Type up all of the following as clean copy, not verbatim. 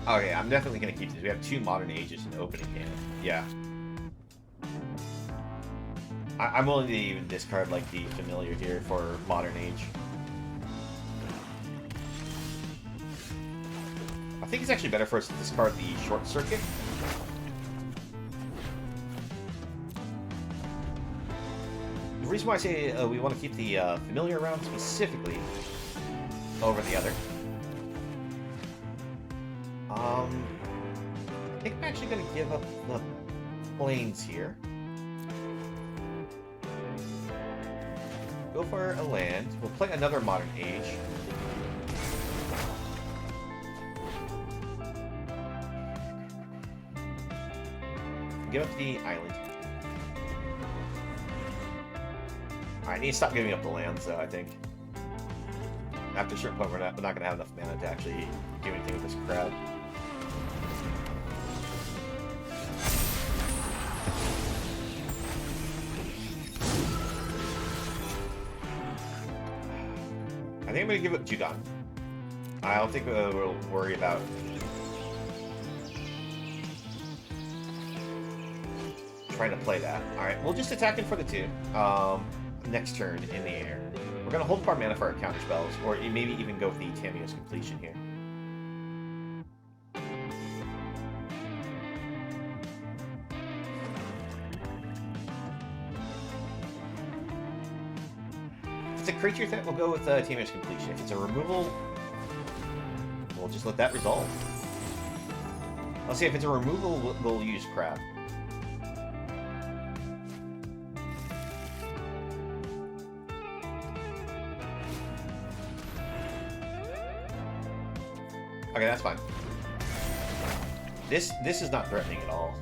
Okay, I'm definitely going to keep this. We have 2 Modern Ages in the opening hand. Yeah. I'm willing to even discard, like, the Familiar here for Modern Age. I think it's actually better for us to discard the Short Circuit. The reason why I say we want to keep the Familiar around specifically over the other. I think I'm actually going to give up the Plains here. Go for a land. We'll play another Modern Age. Give up the island. Alright, I need to stop giving up the lands, though, I think. After a certain point, we're not going to have enough mana to actually do anything with this crowd. I think I'm going to give up Jugon. I don't think we'll worry about trying to play that. Alright, we'll just attack in for the 2. Next turn in the air. We're going to hold up our mana for our counter spells, or maybe even go with the Tamiyo's Completion here. If it's a creature threat, we'll go with Tamiyo's Completion. If it's a removal, we'll just let that resolve. Let's see, if it's a removal, we'll use Crab. Okay, that's fine. This is not threatening at all.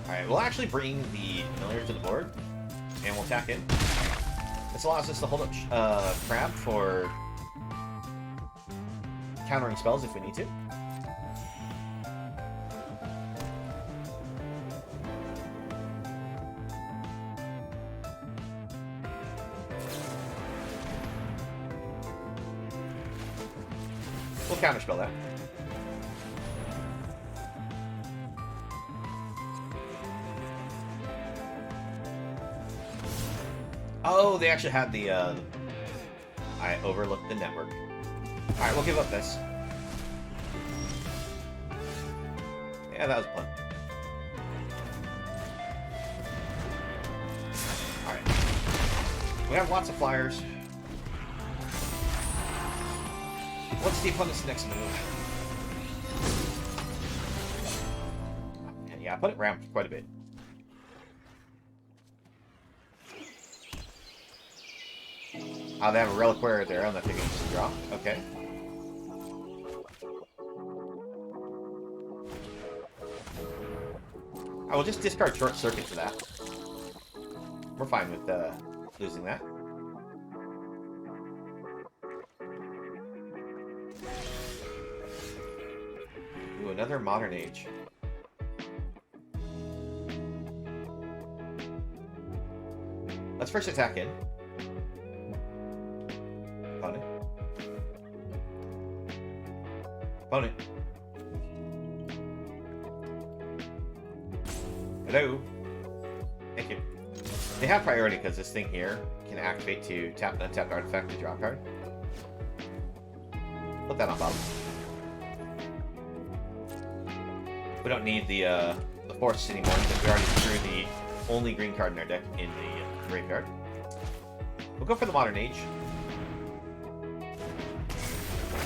Alright, we'll actually bring the Familiar to the board, and we'll attack in. This allows us to hold up Crab for countering spells if we need to. We'll counterspell that. Oh, they actually had the, I overlooked the network. Alright, we'll give up this. Yeah, that was fun. Alright. We have lots of flyers. What's the opponent's next move? Yeah, I put it around quite a bit. Oh, they have a Reliquary there. I'm not taking just draw. Okay. I will just discard Short Circuit for that. We're fine with losing that. Ooh, another Modern Age. Let's first attack in. Opponent. Opponent. Hello. Thank you. They have priority because this thing here can activate to tap an untapped artifact to draw a card. Put that on bottom. We don't need the forests anymore because we already threw the only green card in our deck in the graveyard. We'll go for the Modern Age.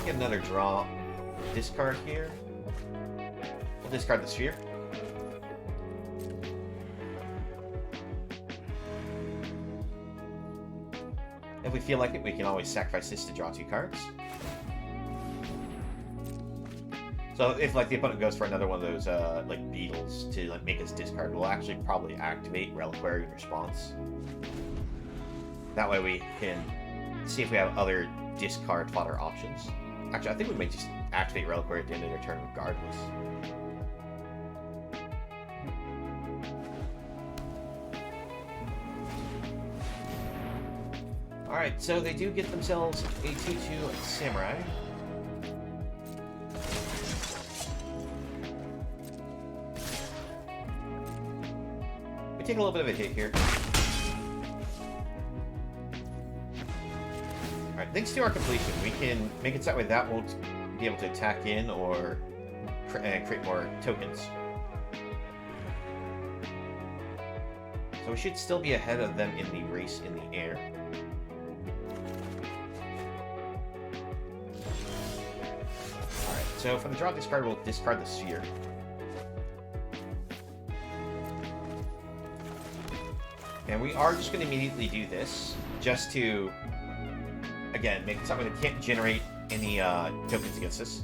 Get another draw. Discard here. We'll discard the Sphere. If we feel like it, we can always sacrifice this to draw 2 cards. So if like the opponent goes for another one of those like beetles to like make us discard, we'll actually probably activate Reliquary in response. That way we can see if we have other discard fodder options. Actually, I think we might just activate Reliquary at the end of their turn regardless. Alright, so they do get themselves a 2/2 Samurai. We take a little bit of a hit here. Alright, thanks to our completion, we can make it so that way that won't be able to attack in or create more tokens. So we should still be ahead of them in the race in the air. Alright, so from the draw discard, we'll discard the sphere. And we are just going to immediately do this, just to, again, make it something that can't generate any tokens against us.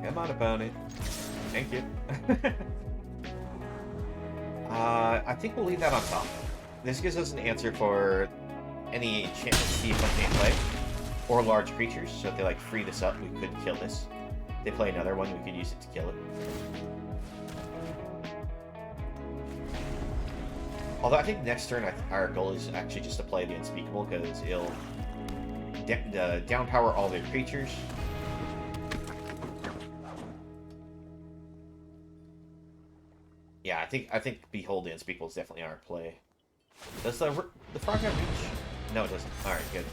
Come on, opponent. Thank you. I think we'll leave that on top. This gives us an answer for any enchantments the opponent may play, or large creatures. So if they like free this up, we could kill this. If they play another one, we could use it to kill it. Although I think next turn our goal is actually just to play the Unspeakable, because it'll down power all their creatures. Yeah, I think Behold the Unspeakable is definitely our play. Does the frog have reach? No, it doesn't. Alright, good.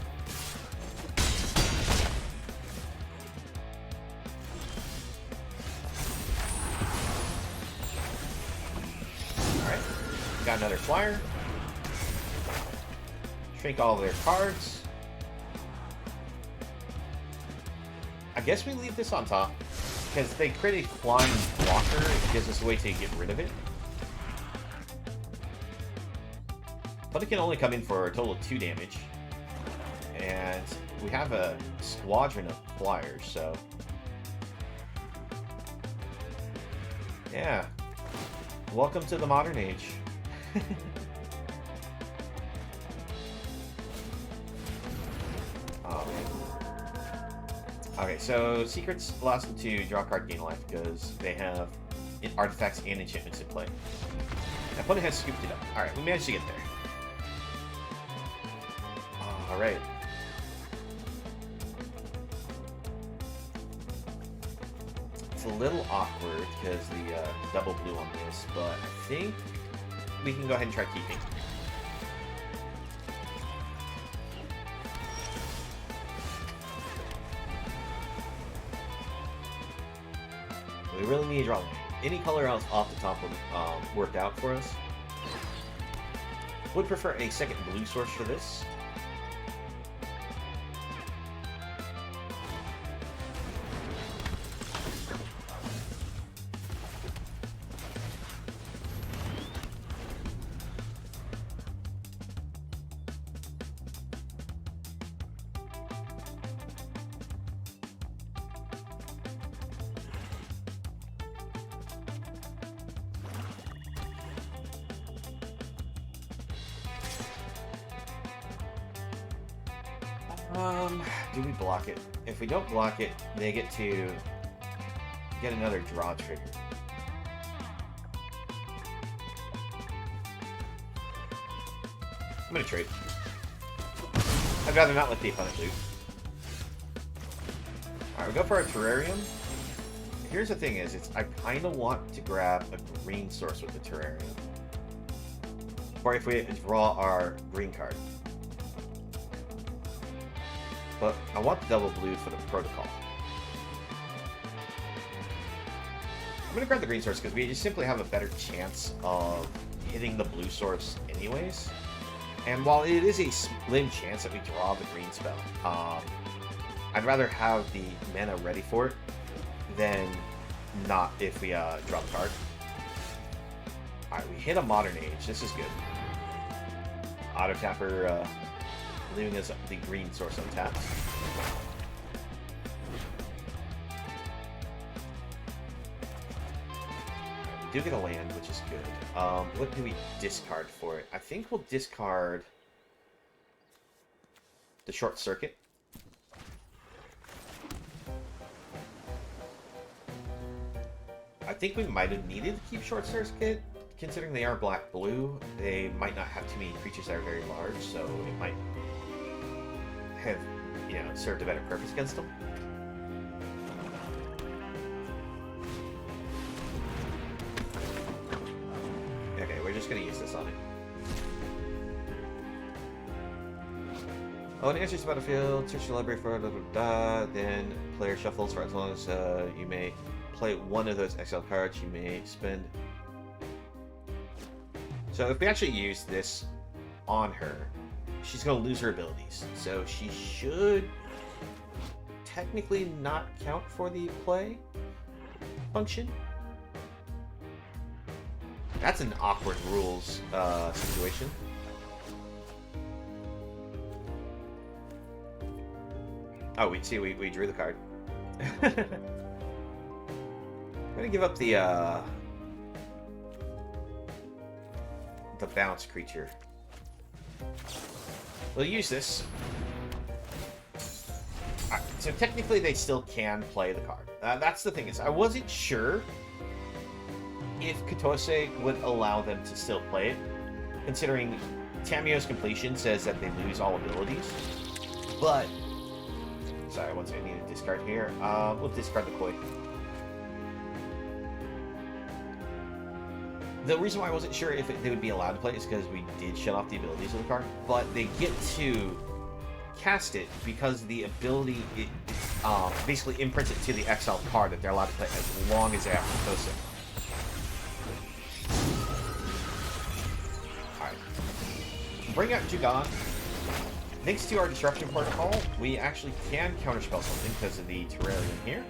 Alright. Got another flyer. Shrink all of their cards. I guess we leave this on top. Because if they create a flying blocker, it gives us a way to get rid of it. But it can only come in for a total of 2 damage. And we have a squadron of flyers, so... yeah. Welcome to the modern age. Oh, man. Okay, so Secrets allows them to draw a card, gain life, because they have artifacts and enchantments in play. My opponent has scooped it up. Alright, we managed to get there. Alright. It's a little awkward because the double blue on this, but I think we can go ahead and try keeping. We really need to draw any color else off the top would work out for us. Would prefer a second blue source for this. Do we block it? If we don't block it, they get to get another draw trigger. I'm gonna trade. I'd rather not let the opponent loot. Alright, we go for our terrarium. Here's the thing is, I kinda want to grab a green source with the terrarium. Or if we draw our green card. But I want the double blue for the protocol. I'm gonna grab the green source because we just simply have a better chance of hitting the blue source anyways. And while it is a slim chance that we draw the green spell, I'd rather have the mana ready for it than not if we draw the card. Alright, we hit a Modern Age. This is good. Auto Tapper leaving us the green source untapped. We do get a land, which is good. What do we discard for it? I think we'll discard the Short Circuit. I think we might have needed to keep Short Stairs Kit. Considering they are black-blue, they might not have too many creatures that are very large, so it might have, you know, served a better purpose against them. Okay, we're just gonna use this on it. Oh, it enters the battlefield, search the library for then player shuffles for as long as you may play one of those exile cards. You may spend. So if we actually use this on her, she's going to lose her abilities. So she should technically not count for the play function. That's an awkward rules situation. Oh, we drew the card. I'm gonna give up the bounce creature. We'll use this. So technically, they still can play the card. That's the thing, is I wasn't sure if Katose would allow them to still play it, considering Tamio's completion says that they lose all abilities. But sorry, one second, I need to discard here. We'll discard the Koi. The reason why I wasn't sure if they would be allowed to play is because we did shut off the abilities of the card, but they get to cast it because the ability basically imprints it to the exiled card that they're allowed to play as long as they have Katose. Alright. Bring out Jugon. Thanks to our Disruption Protocol, we actually can counterspell something because of the Terrarium here.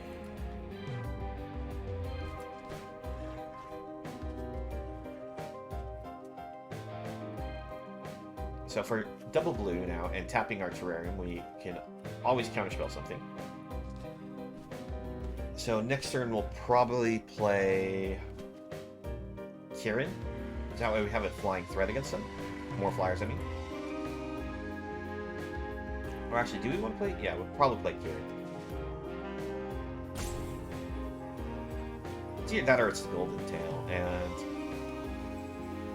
So for double blue now and tapping our Terrarium, we can always counterspell something. So next turn we'll probably play Kirin. That way we have a flying threat against them. More flyers, I mean. Or actually, do we want to play? Yeah, we'll probably play Kirin. It's either that or it's the Golden Tail. And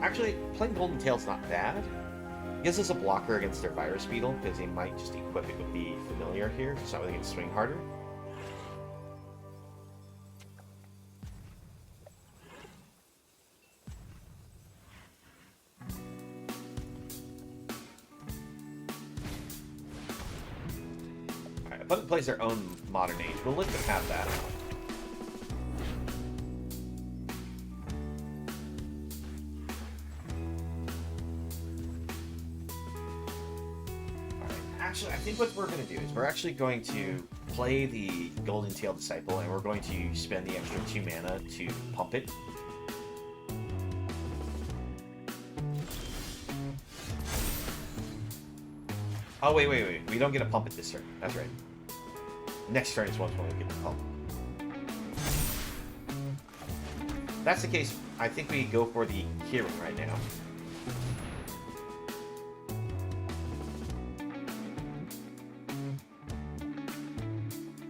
actually, playing Golden Tail's not bad. It gives us a blocker against their Virus Beetle, because they might just equip it with the Familiar here, so they can swing harder. Alright, opponent plays their own Modern Age. We'll let them have that. Actually, I think what we're going to do is we're actually going to play the Golden Tail Disciple, and we're going to spend the extra 2 mana to pump it. Oh, wait. We don't get a pump it this turn. That's right. Next turn is when we get the pump. If that's the case, I think we go for the Kirin right now.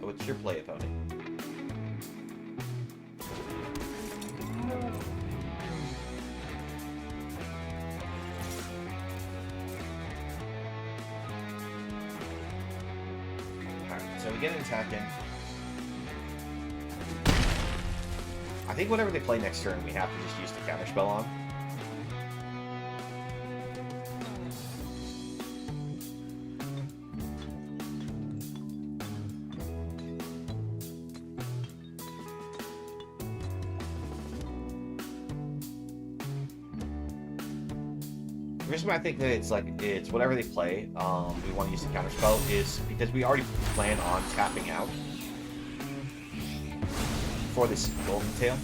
What's your play, opponent? Alright, so we get an attack in. I think whatever they play next turn, we have to just use the counterspell on. The reason why I think that it's whatever they play, we want to use the counterspell is because we already plan on tapping out for this Golden Tail.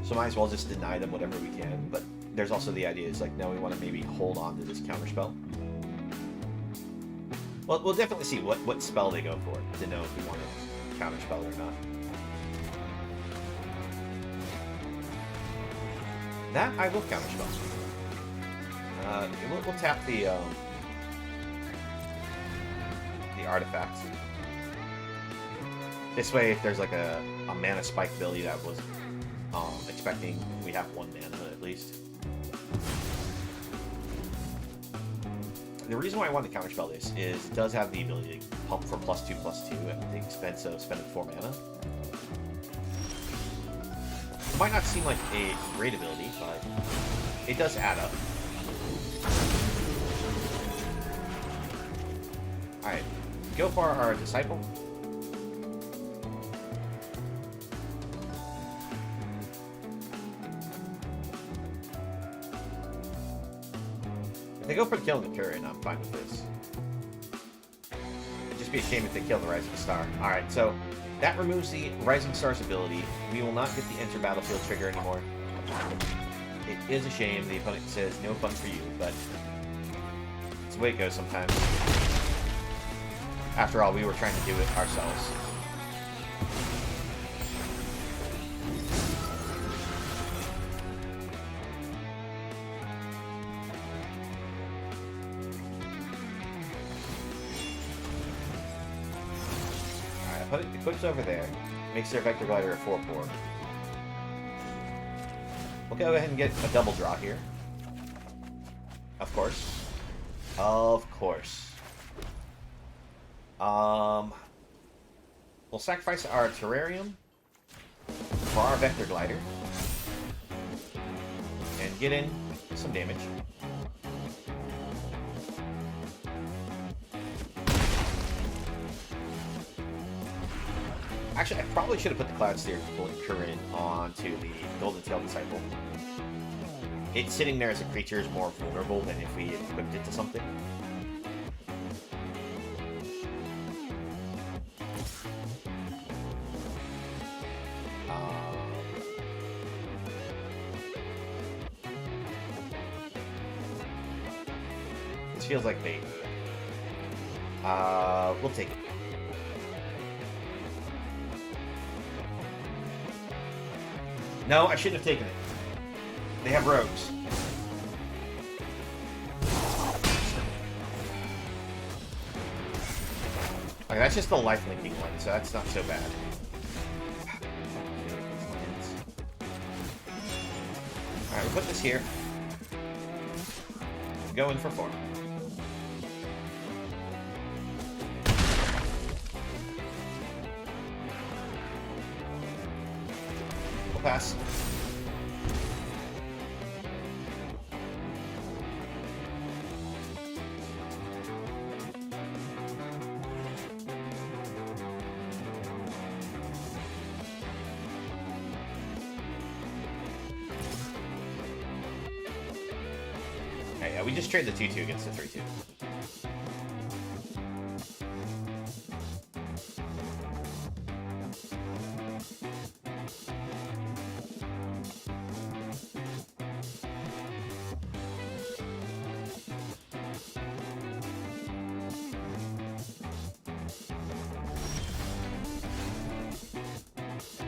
So might as well just deny them whatever we can, but there's also the idea is like, no, we want to maybe hold on to this counterspell. Well, we'll definitely see what spell they go for to know if we want to counterspell or not. That I will counterspell. We'll tap the artifact. This way, if there's like a mana spike ability that was expecting, we have 1 mana at least. The reason why I wanted to counterspell this is it does have the ability to pump for +2/+2 at the expense of spending 4 mana. It might not seem like a great ability, but it does add up. Alright, go for our Disciple. If they go for the kill in the turret, I'm fine with this. It'd just be a shame if they kill the Rising Star. Alright, so that removes the Rising Star's ability. We will not get the Enter Battlefield trigger anymore. It is a shame. The opponent says, no fun for you, but it's the way it goes sometimes. After all, we were trying to do it ourselves. Alright, it equips over there. Makes their Vector Glider a 4/4. We'll go ahead and get a double draw here. Of course. Of course. We'll sacrifice our Terrarium for our Vector Glider. And get in some damage. Actually, I probably should have put the Cloud Steer Current onto the Golden Tail Disciple. It sitting there as a creature is more vulnerable than if we equipped it to something. This feels like bait. We'll take it. No, I shouldn't have taken it. They have rogues. Okay, that's just the life linking one, so that's not so bad. Alright, we'll put this here. Go in for 4. We'll pass. Okay, yeah, we just trade the 2/2 against the 3/2.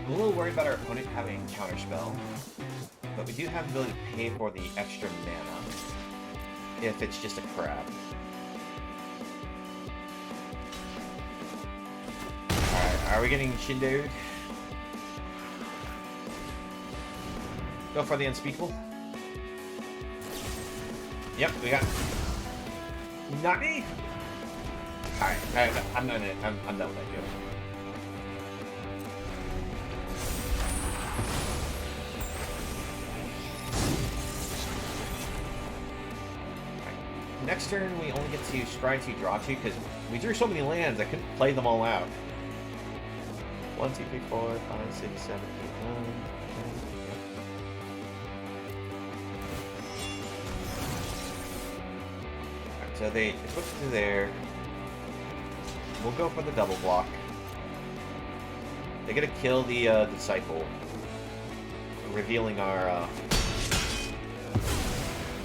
I'm a little worried about our opponent having counterspell, but we do have the ability to pay for the extra mana if it's just a crab. Alright, are we getting Shindoed? Go for the Unspeakable. Yep, we got Nani! Alright, I'm done with that deal. Next turn, we only get to scry 2, draw 2, because we drew so many lands, I couldn't play them all out. 1, 2, 3, 4, 5, 6, 7, 8, 9. Alright, so they put it to there. We'll go for the double block. They're gonna kill the Disciple, revealing our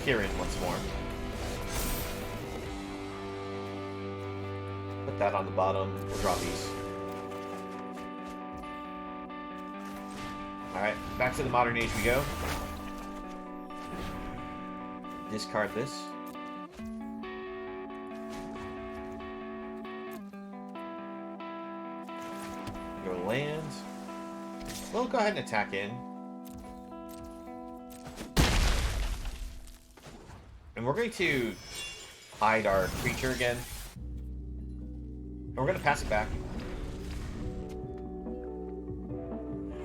Kirin once more. Put that on the bottom. We'll draw these. Alright, back to the Modern Age we go. Discard this. Go land. We'll go ahead and attack in. And we're going to hide our creature again. And we're going to pass it back.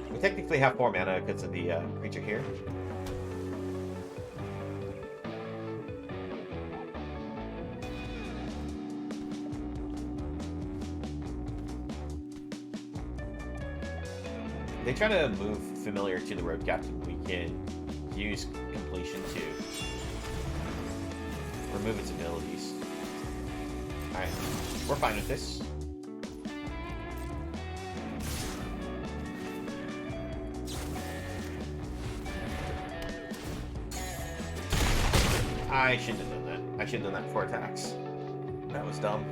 We technically have 4 mana because of the creature here. They try to move familiar to the road captain. We can use completion to remove its abilities. Alright, we're fine with this. I shouldn't have done that. I should have done that before attacks. That was dumb.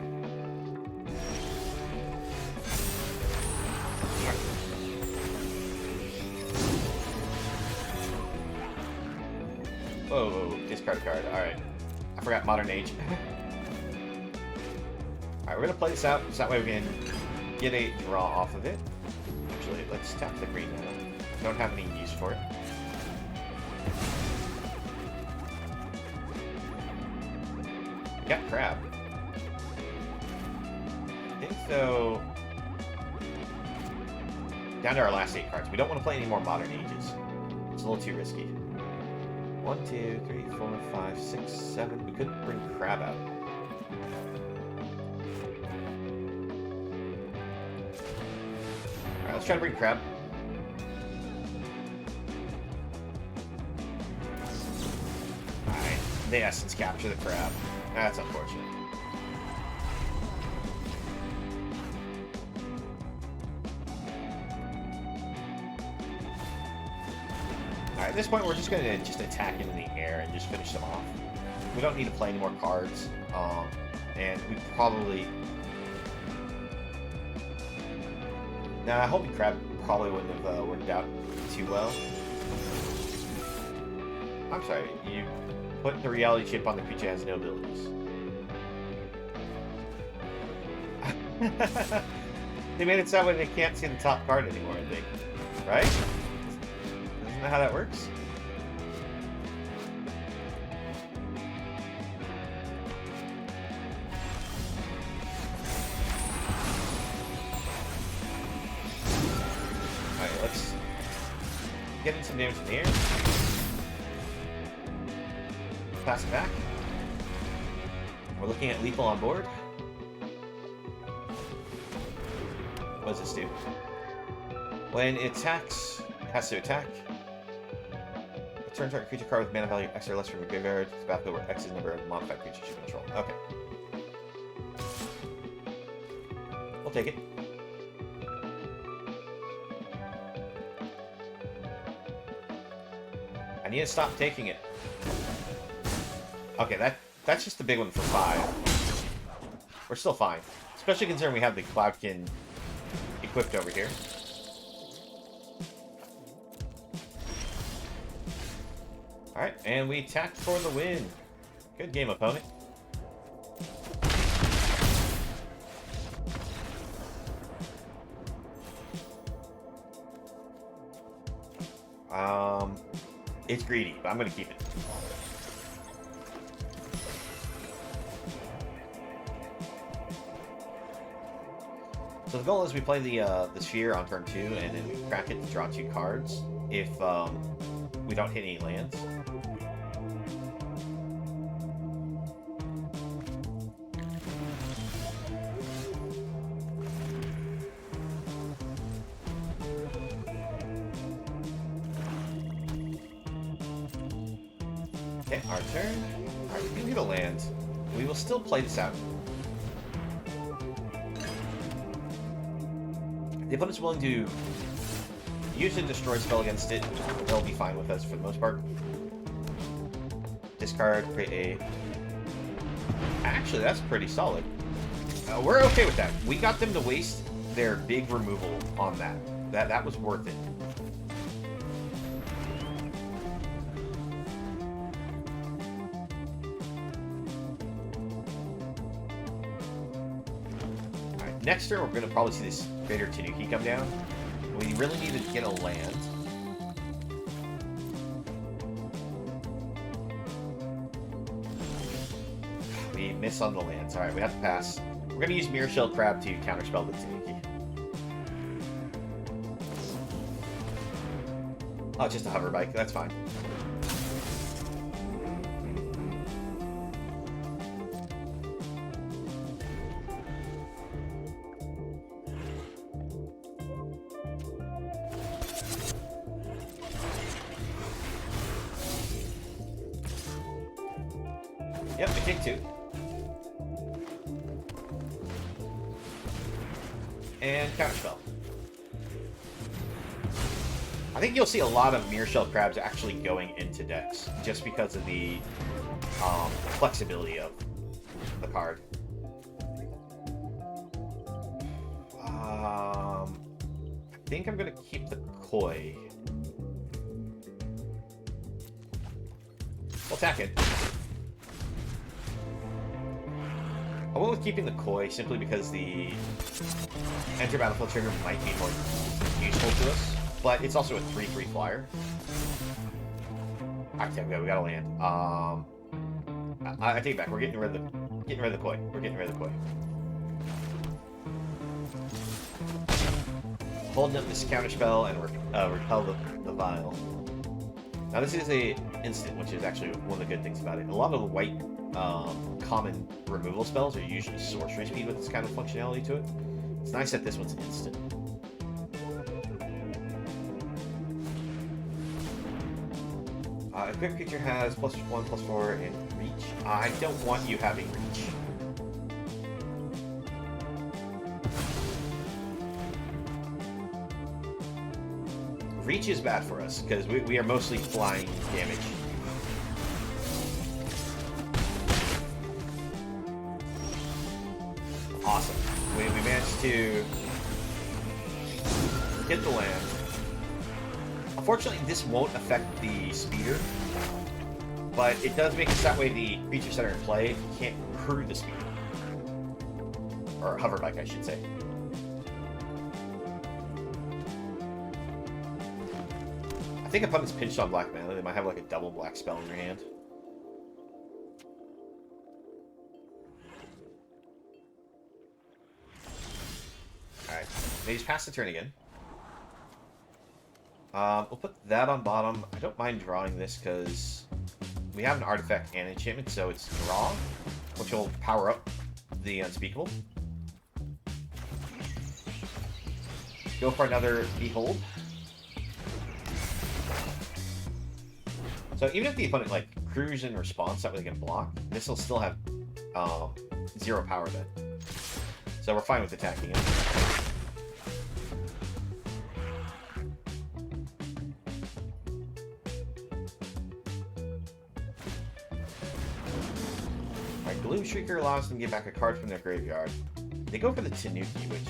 Whoa, discard a card. Alright. I forgot Modern Age. Alright, we're gonna play this out, so that way we can get a draw off of it. Actually, let's tap the green mana. Don't have any use for it. Got crab. I think so. Down to our last 8 cards. We don't want to play any more Modern Ages. It's a little too risky. 1, 2, 3, 4, 5, 6, 7. We could bring crab out. Alright, let's try to bring crab. Alright, the essence capture the crab. That's unfortunate. Alright, at this point we're just going to attack into the air and just finish them off. We don't need to play any more cards. And we probably... Nah, Holy Crab probably wouldn't have worked out too well. I'm sorry, you put the reality chip on the creature has no abilities. They made it sound like they can't see the top card anymore, I think. Right? Isn't that how that works? Alright, let's get in some damage in the air. Pass it back. We're looking at lethal on board. What does this do? When it attacks, it has to attack. Return target creature card with mana value X or less from your graveyard to the battlefield where X is the number of modified creatures you control. Okay. We'll take it. I need to stop taking it. Okay, that's just the big one for 5. We're still fine. Especially considering we have the Cloudkin equipped over here. Alright, and we attacked for the win. Good game, opponent. It's greedy, but I'm going to keep it. So the goal is we play the sphere on turn 2, and then we crack it to draw 2 cards if we don't hit any lands. Okay, our turn. Alright, we can get a land. We will still play this out. If the opponent's willing to use a destroy spell against it, they'll be fine with us for the most part. Discard, create a... Actually, that's pretty solid. We're okay with that. We got them to waste their big removal on that. That was worth it. Alright, next turn we're going to probably see this Greater Tanuki come down. We really need to get a land. We miss on the lands. Alright, we have to pass. We're going to use Mirror Shell Crab to counterspell the Tanuki. Oh, just a hover bike. That's fine. Yep, I kick 2. And counterspell. I think you'll see a lot of Mirror Shell Crabs actually going into decks, just because of the flexibility of the card. I think I'm going to keep the Koi. We'll attack it. I went with keeping the Koi simply because the Enter Battlefield trigger might be more useful to us, but it's also a 3/3 flyer. Okay, we gotta land. I take it back. We're getting rid of the Koi. We're getting rid of the Koi. Holding up this counterspell and repel the Vial. Now this is a instant, which is actually one of the good things about it. A lot of the white common removal spells are usually sorcery speed with this kind of functionality to it. It's nice that this one's instant. Equipped creature has +1/+4 and reach. I don't want you having reach. Reach is bad for us, because we are mostly flying damage. Awesome. We managed to hit the land. Unfortunately, this won't affect the speeder, but it does make it so that way the creatures that are in play can't crew the speeder. Or hover bike, I should say. I think opponents pinched on black mana. They might have like a double black spell in their hand. Alright. They just pass the turn again. We'll put that on bottom. I don't mind drawing this because we have an artifact and enchantment, so it's draw, which will power up the Unspeakable. Go for another Behold. So even if the opponent like crews in response, that way they can block, this will still have 0 power then. So we're fine with attacking it. Alright, Gloom Shrieker allows them to get back a card from their graveyard. They go for the Tanuki, which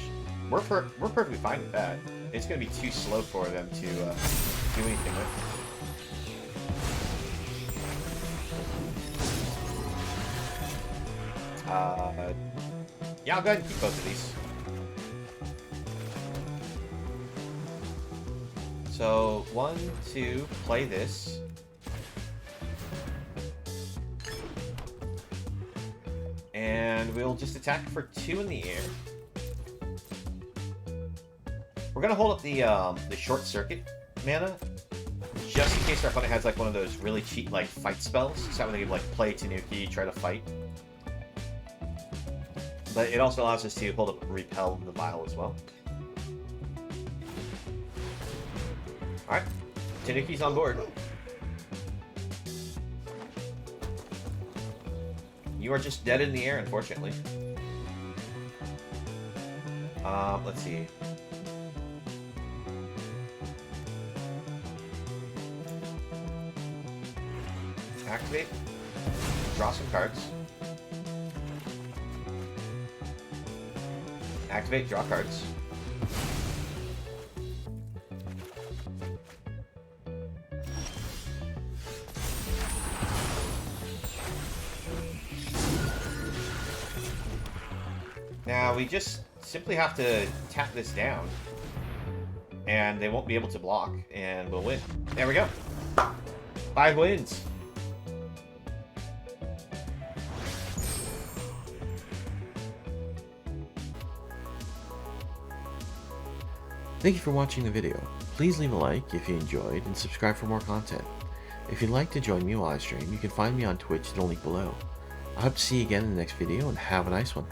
we're perfectly fine with that. It's going to be too slow for them to do anything with. Yeah, I'll go ahead and keep both of these. So, 1, 2, play this. And we'll just attack for 2 in the air. We're gonna hold up the short circuit mana, just in case our opponent has like one of those really cheap like fight spells, so that way they can like play Tanuki, try to fight. But it also allows us to hold up and repel the Vial as well. Alright, Tanuki's on board. You are just dead in the air, unfortunately. Let's see. Activate. Draw some cards. Activate, draw cards. Now we just simply have to tap this down, and they won't be able to block, and we'll win. There we go. 5 wins. Thank you for watching the video. Please leave a like if you enjoyed and subscribe for more content. If you'd like to join me while I stream, you can find me on Twitch, the link below. I hope to see you again in the next video, and have a nice one.